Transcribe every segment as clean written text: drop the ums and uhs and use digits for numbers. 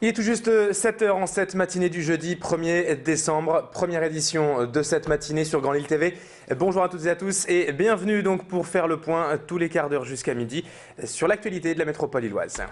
Il est tout juste 7 h en cette matinée du jeudi 1er décembre, première édition de cette matinée sur Grand Lille TV. Bonjour à toutes et à tous et bienvenue donc pour faire le point tous les quarts d'heure jusqu'à midi sur l'actualité de la métropole lilloise.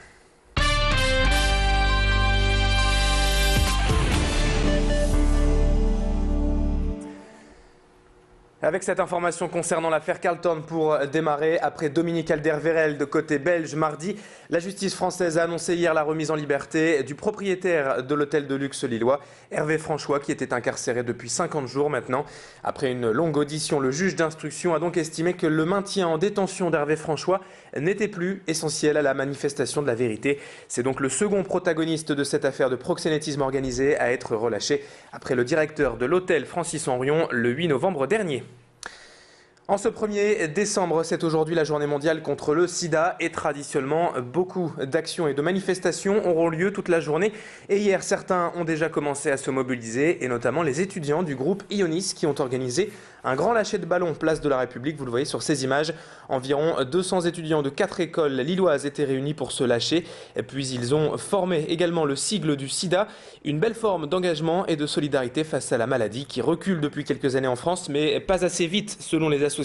Avec cette information concernant l'affaire Carlton pour démarrer, après Dominique Alder-Weyrel de côté belge mardi, la justice française a annoncé hier la remise en liberté du propriétaire de l'hôtel de luxe lillois, Hervé Franchois, qui était incarcéré depuis 50 jours maintenant. Après une longue audition, le juge d'instruction a donc estimé que le maintien en détention d'Hervé Franchois n'était plus essentiel à la manifestation de la vérité. C'est donc le second protagoniste de cette affaire de proxénétisme organisé à être relâché après le directeur de l'hôtel Francis Henrion le 8 novembre dernier. En ce 1er décembre, c'est aujourd'hui la journée mondiale contre le sida et traditionnellement, beaucoup d'actions et de manifestations auront lieu toute la journée. Et hier, certains ont déjà commencé à se mobiliser et notamment les étudiants du groupe Ionis qui ont organisé un grand lâcher de ballon place de la République. Vous le voyez sur ces images, environ 200 étudiants de 4 écoles lilloises étaient réunis pour ce lâcher. Et puis ils ont formé également le sigle du sida, une belle forme d'engagement et de solidarité face à la maladie qui recule depuis quelques années en France, mais pas assez vite selon les associations.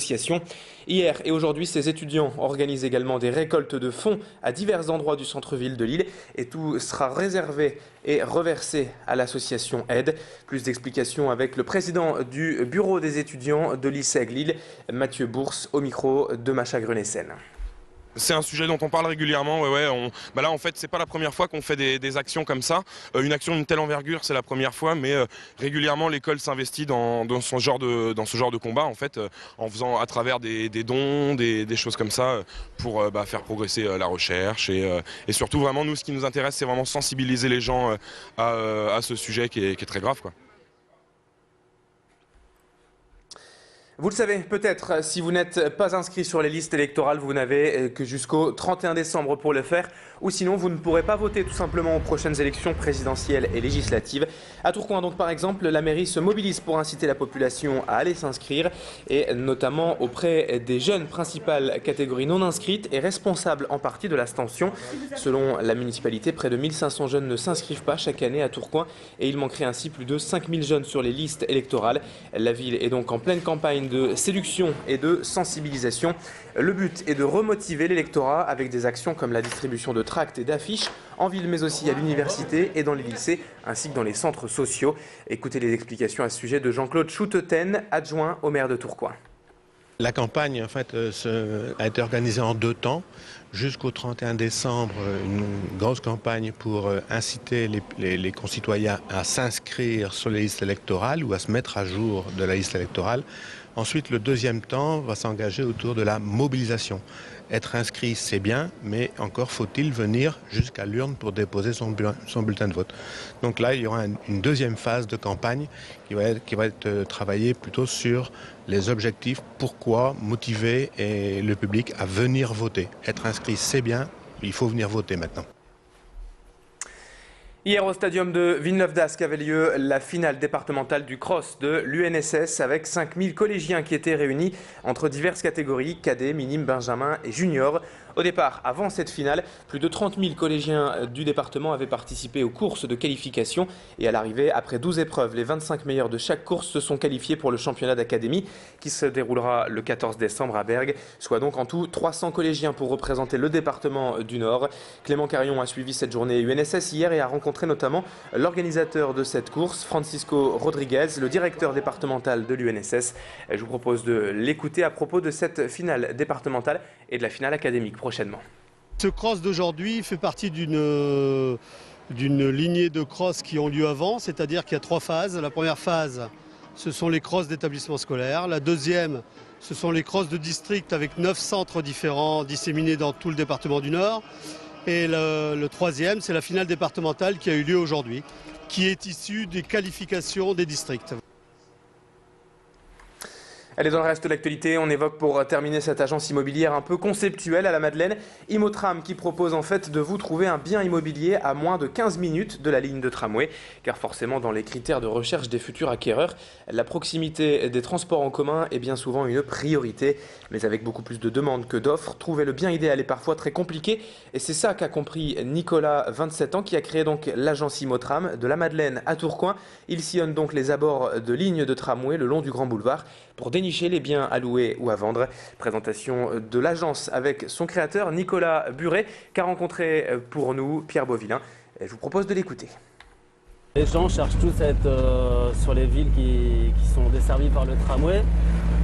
Hier et aujourd'hui, ces étudiants organisent également des récoltes de fonds à divers endroits du centre-ville de Lille et tout sera réservé et reversé à l'association Aide. Plus d'explications avec le président du bureau des étudiants de l'ISEG Lille, Mathieu Bourse, au micro de Macha Grenessen. C'est un sujet dont on parle régulièrement. Là, en fait, c'est pas la première fois qu'on fait des actions comme ça. Une action d'une telle envergure, c'est la première fois, mais régulièrement, l'école s'investit dans ce genre de combat, en fait, en faisant à travers des dons, des choses comme ça, pour faire progresser la recherche. Et surtout, vraiment, nous, ce qui nous intéresse, c'est vraiment sensibiliser les gens à ce sujet qui est très grave, quoi. Vous le savez peut-être, si vous n'êtes pas inscrit sur les listes électorales, vous n'avez que jusqu'au 31 décembre pour le faire. Ou sinon, vous ne pourrez pas voter tout simplement aux prochaines élections présidentielles et législatives. À Tourcoing, donc, par exemple, la mairie se mobilise pour inciter la population à aller s'inscrire, et notamment auprès des jeunes principales catégories non inscrites et responsables en partie de l'abstention. Selon la municipalité, près de 1500 jeunes ne s'inscrivent pas chaque année à Tourcoing et il manquerait ainsi plus de 5000 jeunes sur les listes électorales. La ville est donc en pleine campagne de séduction et de sensibilisation. Le but est de remotiver l'électorat avec des actions comme la distribution de tracts et d'affiches en ville mais aussi à l'université et dans les lycées ainsi que dans les centres sociaux. Écoutez les explications à ce sujet de Jean-Claude Chouteten, adjoint au maire de Tourcoing. La campagne en fait, a été organisée en 2 temps. Jusqu'au 31 décembre, une grosse campagne pour inciter les concitoyens à s'inscrire sur les listes électorales ou à se mettre à jour de la liste électorale. Ensuite, le deuxième temps va s'engager autour de la mobilisation. Être inscrit, c'est bien, mais encore faut-il venir jusqu'à l'urne pour déposer son bulletin de vote. Donc là, il y aura une deuxième phase de campagne qui va être travaillée plutôt sur les objectifs, pourquoi motiver le public à venir voter. Être inscrit, c'est bien, il faut venir voter maintenant. Hier au stadium de Villeneuve-d'Ascq avait lieu la finale départementale du cross de l'UNSS avec 5000 collégiens qui étaient réunis entre diverses catégories, cadets, minimes, benjamins et juniors. Au départ, avant cette finale, plus de 30 000 collégiens du département avaient participé aux courses de qualification. Et à l'arrivée, après 12 épreuves, les 25 meilleurs de chaque course se sont qualifiés pour le championnat d'académie qui se déroulera le 14 décembre à Bergues, soit donc en tout 300 collégiens pour représenter le département du Nord. Clément Carion a suivi cette journée UNSS hier et a rencontré notamment l'organisateur de cette course, Francisco Rodriguez, le directeur départemental de l'UNSS. Je vous propose de l'écouter à propos de cette finale départementale et de la finale académique prochainement. Ce cross d'aujourd'hui fait partie d'une lignée de cross qui ont lieu avant, c'est-à-dire qu'il y a 3 phases. La première phase, ce sont les crosses d'établissements scolaires. La deuxième, ce sont les crosses de district avec 9 centres différents disséminés dans tout le département du Nord. Et le troisième, c'est la finale départementale qui a eu lieu aujourd'hui, qui est issue des qualifications des districts. Allez, dans le reste de l'actualité, on évoque pour terminer cette agence immobilière un peu conceptuelle à la Madeleine, Imotram, qui propose en fait de vous trouver un bien immobilier à moins de 15 minutes de la ligne de tramway. Car forcément, dans les critères de recherche des futurs acquéreurs, la proximité des transports en commun est bien souvent une priorité. Mais avec beaucoup plus de demandes que d'offres, trouver le bien idéal est parfois très compliqué. Et c'est ça qu'a compris Nicolas, 27 ans, qui a créé donc l'agence Imotram de la Madeleine à Tourcoing. Il sillonne donc les abords de lignes de tramway le long du Grand Boulevard pour dénicher les biens à louer ou à vendre. Présentation de l'agence avec son créateur Nicolas Buret, qu'a rencontré pour nous Pierre Beauvillain. Je vous propose de l'écouter. Les gens cherchent tous à être sur les villes qui sont desservies par le tramway.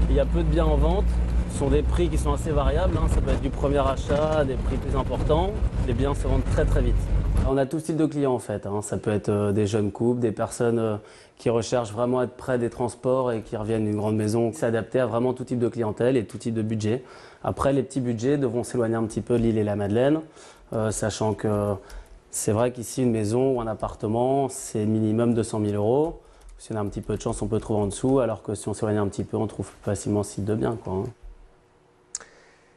Il y a peu de biens en vente. Ce sont des prix qui sont assez variables. Ça peut être du premier achat, des prix plus importants. Les biens se vendent très très vite. On a tout type de clients en fait. Ça peut être des jeunes couples, des personnes qui recherchent vraiment à être près des transports et qui reviennent d'une grande maison. C'est adapté à vraiment tout type de clientèle et tout type de budget. Après, les petits budgets devront s'éloigner un petit peu de l'île et la Madeleine, sachant que c'est vrai qu'ici, une maison ou un appartement, c'est minimum 200 000 €. Si on a un petit peu de chance, on peut trouver en dessous, alors que si on s'éloigne un petit peu, on trouve facilement ce type de bien, quoi.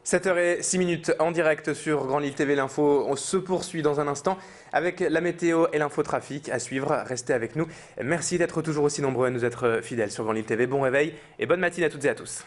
7h06 en direct sur Grand Lille TV. L'info se poursuit dans un instant avec la météo et l'infotrafic à suivre. Restez avec nous. Merci d'être toujours aussi nombreux à nous être fidèles sur Grand Lille TV. Bon réveil et bonne matinée à toutes et à tous.